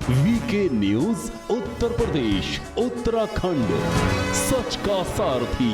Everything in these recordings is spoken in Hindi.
वीके न्यूज उत्तर प्रदेश उत्तराखंड, सच का सारथी।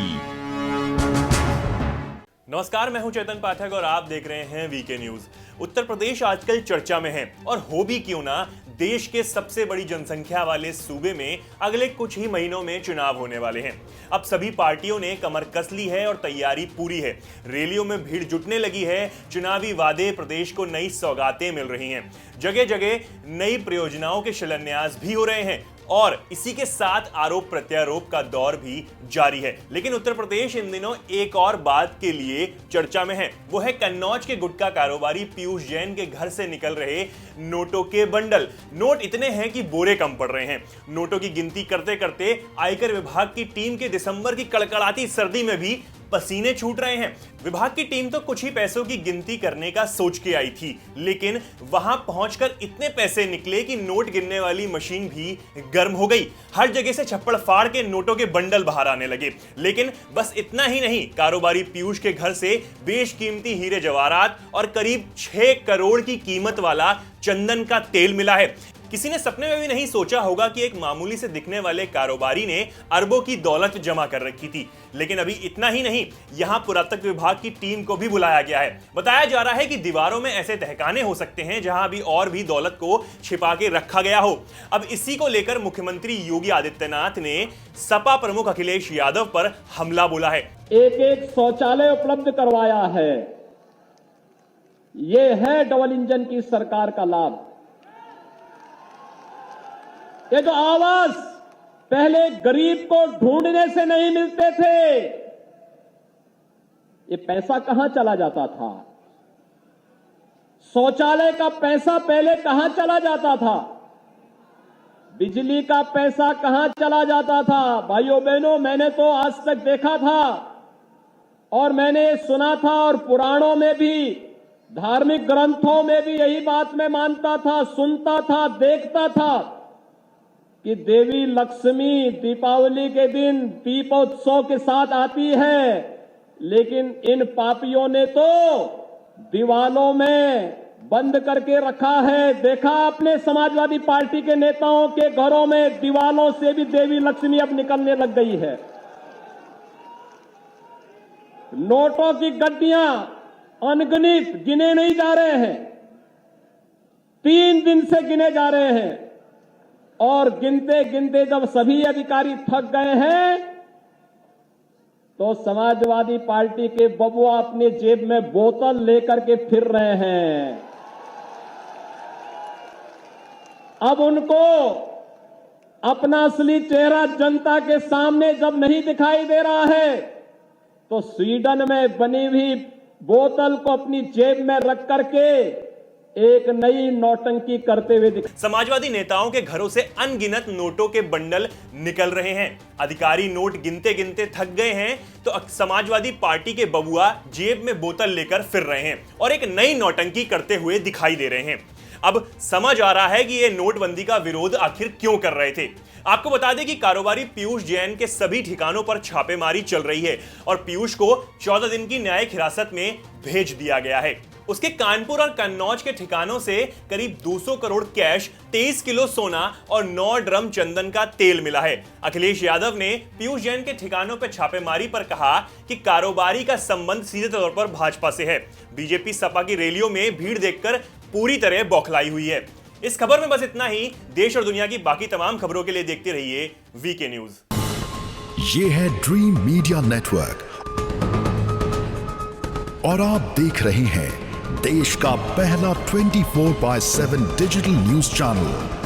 नमस्कार, मैं हूं चेतन पाठक और आप देख रहे हैं वीके न्यूज। उत्तर प्रदेश आजकल चर्चा में है और हो भी क्यों ना, देश के सबसे बड़ी जनसंख्या वाले सूबे में अगले कुछ ही महीनों में चुनाव होने वाले हैं। अब सभी पार्टियों ने कमर कस ली है और तैयारी पूरी है। रैलियों में भीड़ जुटने लगी है। चुनावी वादे, प्रदेश को नई सौगातें मिल रही हैं। जगह जगह नई परियोजनाओं के शिलान्यास भी हो रहे हैं और इसी के साथ आरोप प्रत्यारोप का दौर भी जारी है। लेकिन उत्तर प्रदेश इन दिनों एक और बात के लिए चर्चा में है। वो है कन्नौज के गुटखा कारोबारी पीयूष जैन के घर से निकल रहे नोटों के बंडल। नोट इतने हैं कि बोरे कम पड़ रहे हैं। नोटों की गिनती करते करते आयकर विभाग की टीम के दिसंबर की कड़कड़ाती सर्दी में भी पसीने छूट रहे हैं। विभाग की टीम तो कुछ ही पैसों की गिनती करने का सोच के आई थी, लेकिन वहां पहुंचकर इतने पैसे निकले कि नोट गिनने वाली मशीन भी गर्म हो गई। हर जगह से छप्पड़ फाड़ के नोटों के बंडल बाहर आने लगे। लेकिन बस इतना ही नहीं, कारोबारी पीयूष के घर से बेशकीमती हीरे जवाहरात और करीब 6 करोड़ की कीमत वाला चंदन का तेल मिला है। किसी ने सपने में भी नहीं सोचा होगा कि एक मामूली से दिखने वाले कारोबारी ने अरबों की दौलत जमा कर रखी थी। लेकिन अभी इतना ही नहीं, यहां पुरातत्व विभाग की टीम को भी बुलाया गया है। बताया जा रहा है कि दीवारों में ऐसे तहखाने हो सकते हैं जहां अभी और भी दौलत को छिपा के रखा गया हो। अब इसी को लेकर मुख्यमंत्री योगी आदित्यनाथ ने सपा प्रमुख अखिलेश यादव पर हमला बोला है। एक शौचालय उपलब्ध करवाया है। यह है डबल इंजन की सरकार का लाभ। ये जो आवास पहले गरीब को ढूंढने से नहीं मिलते थे, ये पैसा कहां चला जाता था? शौचालय का पैसा पहले कहां चला जाता था? बिजली का पैसा कहां चला जाता था? भाइयों बहनों, मैंने तो आज तक देखा था और मैंने सुना था और पुराणों में भी, धार्मिक ग्रंथों में भी यही बात मैं मानता था, सुनता था, देखता था कि देवी लक्ष्मी दीपावली के दिन दीपोत्सव के साथ आती है। लेकिन इन पापियों ने तो दीवालों में बंद करके रखा है। देखा आपने समाजवादी पार्टी के नेताओं के घरों में दीवालों से भी देवी लक्ष्मी अब निकलने लग गई है। नोटों की गड्डियां अनगिनत गिने नहीं जा रहे हैं, 3 दिन से गिने जा रहे हैं और गिनते गिनते जब सभी अधिकारी थक गए हैं तो समाजवादी पार्टी के बबुआ अपने जेब में बोतल लेकर के फिर रहे हैं। अब उनको अपना असली चेहरा जनता के सामने जब नहीं दिखाई दे रहा है तो स्वीडन में बनी हुई बोतल को अपनी जेब में रख करके एक नई नौटंकी करते हुए समाजवादी नेताओं के घरों से अनगिनत नोटों के बंडल निकल रहे हैं। अधिकारी नोट गिनते गिनते थक गए हैं तो समाजवादी पार्टी के बबुआ जेब में बोतल लेकर फिर रहे हैं और एक नई नौटंकी करते हुए दिखाई दे रहे हैं। अब समझ आ रहा है कि ये नोटबंदी का विरोध आखिर क्यों कर रहे थे। आपको बता दें कि कारोबारी पीयूष जैन के सभी ठिकानों पर छापेमारी चल रही है और पीयूष को 14 दिन की न्यायिक हिरासत में भेज दिया गया है। उसके कानपुर और कन्नौज के ठिकानों से करीब 200 करोड़ कैश, 23 किलो सोना और 9 ड्रम चंदन का तेल मिला है। अखिलेश यादव ने पीयूष जैन के ठिकानों पर छापेमारी पर कहा कि कारोबारी का संबंध सीधे तौर पर भाजपा से है। बीजेपी सपा की रैलियों में भीड़ देखकर पूरी तरह बौखलाई हुई है। इस खबर में बस इतना ही। देश और दुनिया की बाकी तमाम खबरों के लिए देखते रहिए वीके न्यूज। ये है ड्रीम मीडिया नेटवर्क और आप देख रहे हैं देश का पहला 24/7 डिजिटल न्यूज चैनल